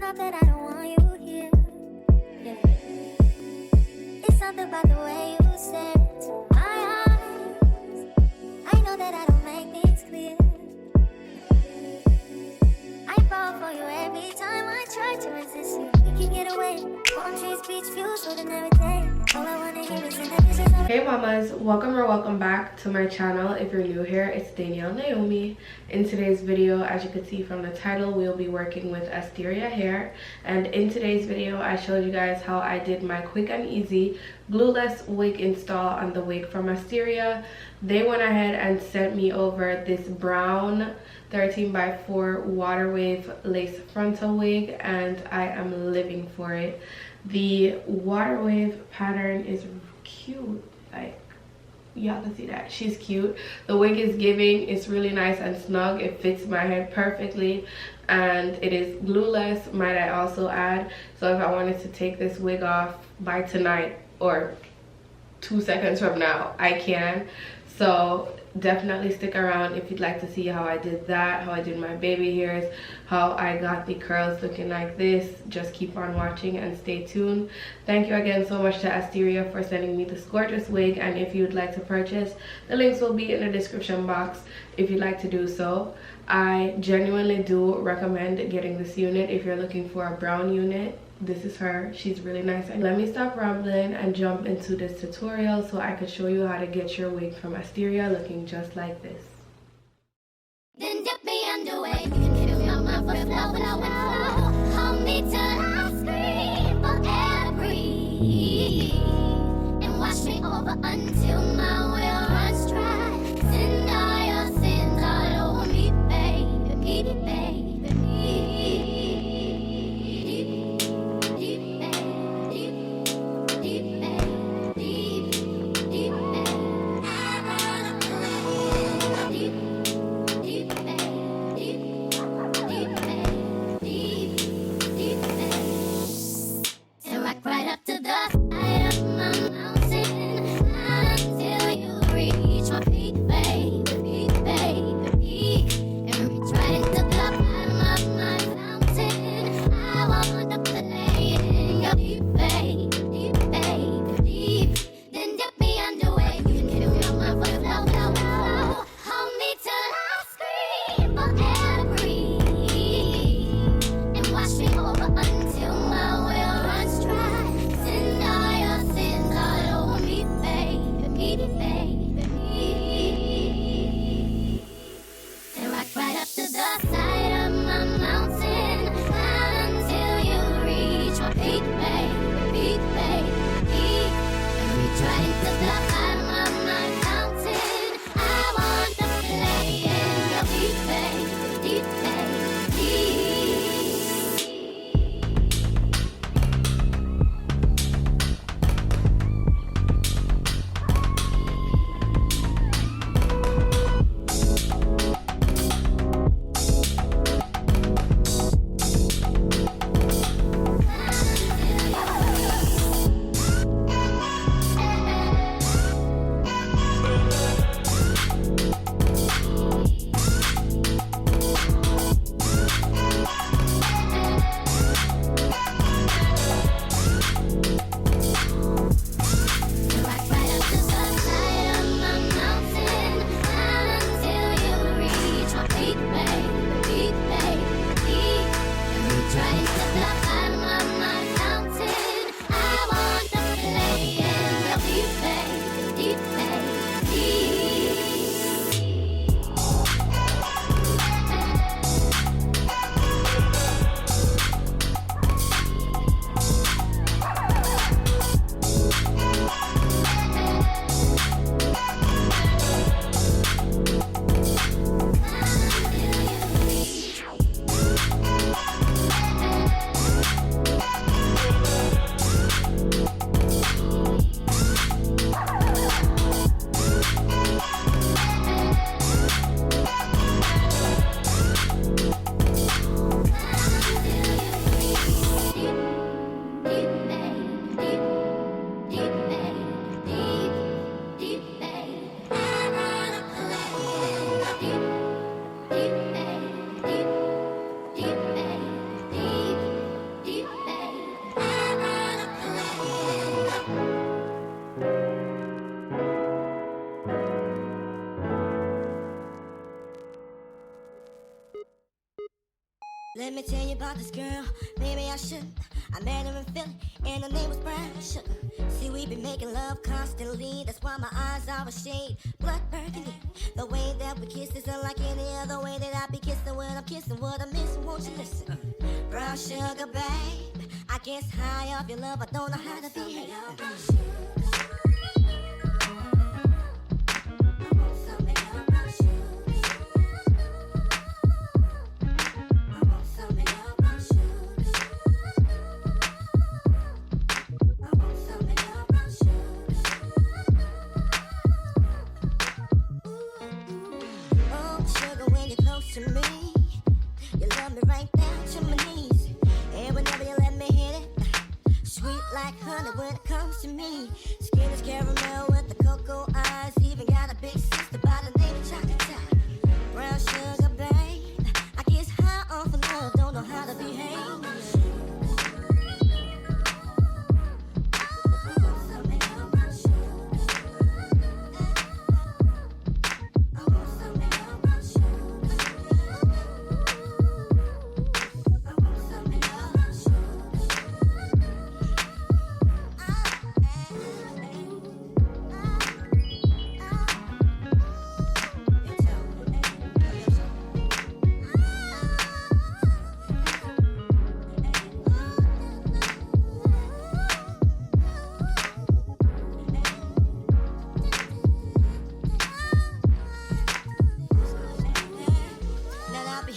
not that I don't want you here. Yeah. It's something about the way you say it to my eyes. I know that I don't make things clear. I fall for you every time I try to resist you. We can get away. Palm trees, beach views, ordinary day. All I wanna hear is in the visions of. Hey mamas, welcome back to my channel. If you're new here, it's Danielle Naomi. In today's video, as you can see from the title, we'll be working with Asteria hair. And in today's video, I showed you guys how I did my quick and easy glueless wig install on the wig from Asteria. They went ahead and sent me over this brown 13x4 water wave lace frontal wig, and I am living for it. The water wave pattern is cute, like y'all can see that she's cute. The wig is giving, it's really nice and snug, it fits my head perfectly, and it is glueless, might I also add. So if I wanted to take this wig off by tonight or 2 seconds from now, I can. So definitely stick around if you'd like to see how I did that, how I did my baby hairs, how I got the curls looking like this. Just keep on watching and stay tuned. Thank you again so much to Asteria for sending me this gorgeous wig, and if you'd like to purchase, the links will be in the description box if you'd like to do so. I genuinely do recommend getting this unit if you're looking for a brown unit. This is her, she's really nice. And let me stop rambling and jump into this tutorial so I could show you how to get your wig from Asteria looking just like this. Then dip me underway. You can feel my mind for flow. Hold me till I scream for air breathe. And wash me over until my will runs dry. Send all your sins all over me, baby, baby. Let me tell you about this girl, maybe I shouldn't. I met her in Philly, and her name was Brown Sugar. See, we been making love constantly, that's why my eyes are a shade blood burgundy. The way that we kiss isn't like any other way that I be kissing when I'm kissing what I'm missing, won't you listen? Brown sugar, babe, I guess high off your love, I don't know how to behave. To me, you love me right down to my knees, and whenever you let me hit it, sweet like honey when it comes to me. Skin is caramel with the cocoa eyes, even got a big sister by the name of Chocolate. Brown sugar, babe, I guess high off of love, don't know how to behave.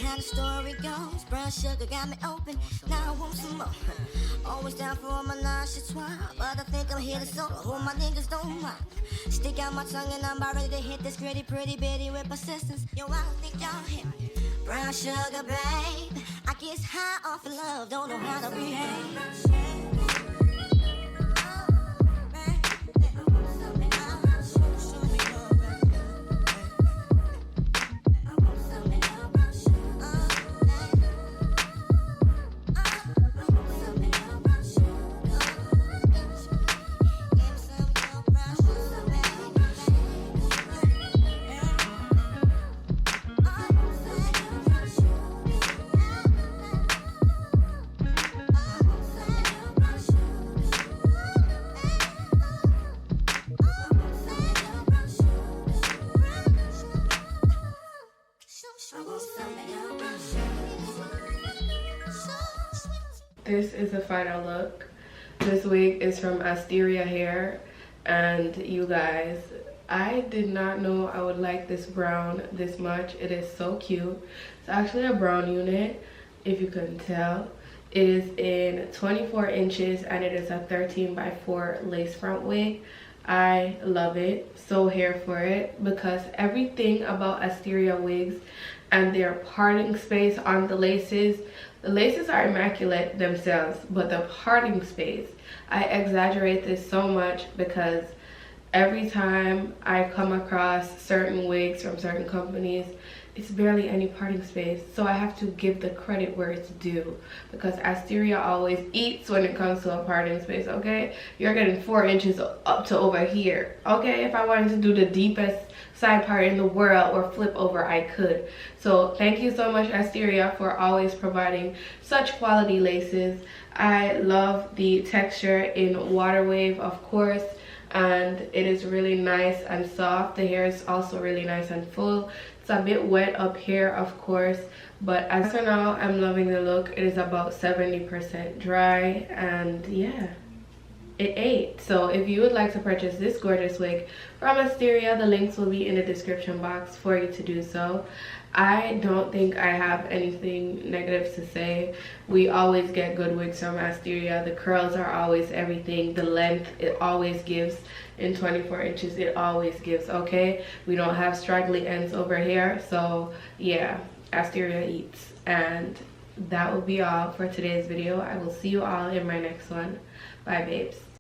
How the story goes, brown sugar got me open, now I want some more. Always down for all my nauseous twine, but I think I'm here to solo, who my niggas don't mind. Stick out my tongue and I'm about ready to hit this gritty pretty bitty with persistence. Yo, I don't think y'all hit me. Brown sugar, babe, I guess high off of love, don't know how to behave. This is the final look. This wig is from Asteria hair, and you guys, I did not know I would like this brown this much. It is so cute. It's actually a brown unit, if you couldn't tell. It is in 24 inches and it is a 13x4 lace front wig. I love it, so here for it, because everything about Asteria wigs and their parting space on the laces are immaculate themselves, but the parting space, I exaggerate this so much because every time I come across certain wigs from certain companies, it's barely any parting space. So I have to give the credit where it's due, because Asteria always eats when it comes to a parting space, okay? You're getting 4 inches up to over here, okay? If I wanted to do the deepest side part in the world or flip over, I could. So thank you so much, Asteria, for always providing such quality laces. I love the texture in Water Wave, of course, and it is really nice and soft. The hair is also really nice and full. It's a bit wet up here, of course, but as for now, I'm loving the look. It is about 70% dry, and yeah, it ate. So if you would like to purchase this gorgeous wig from Asteria, the links will be in the description box for you to do so. I don't think I have anything negative to say. We always get good wigs from Asteria. The curls are always everything. The length, it always gives. In 24 inches, it always gives, okay? We don't have straggly ends over here. So yeah, Asteria eats. And that will be all for today's video. I will see you all in my next one. Bye, babes.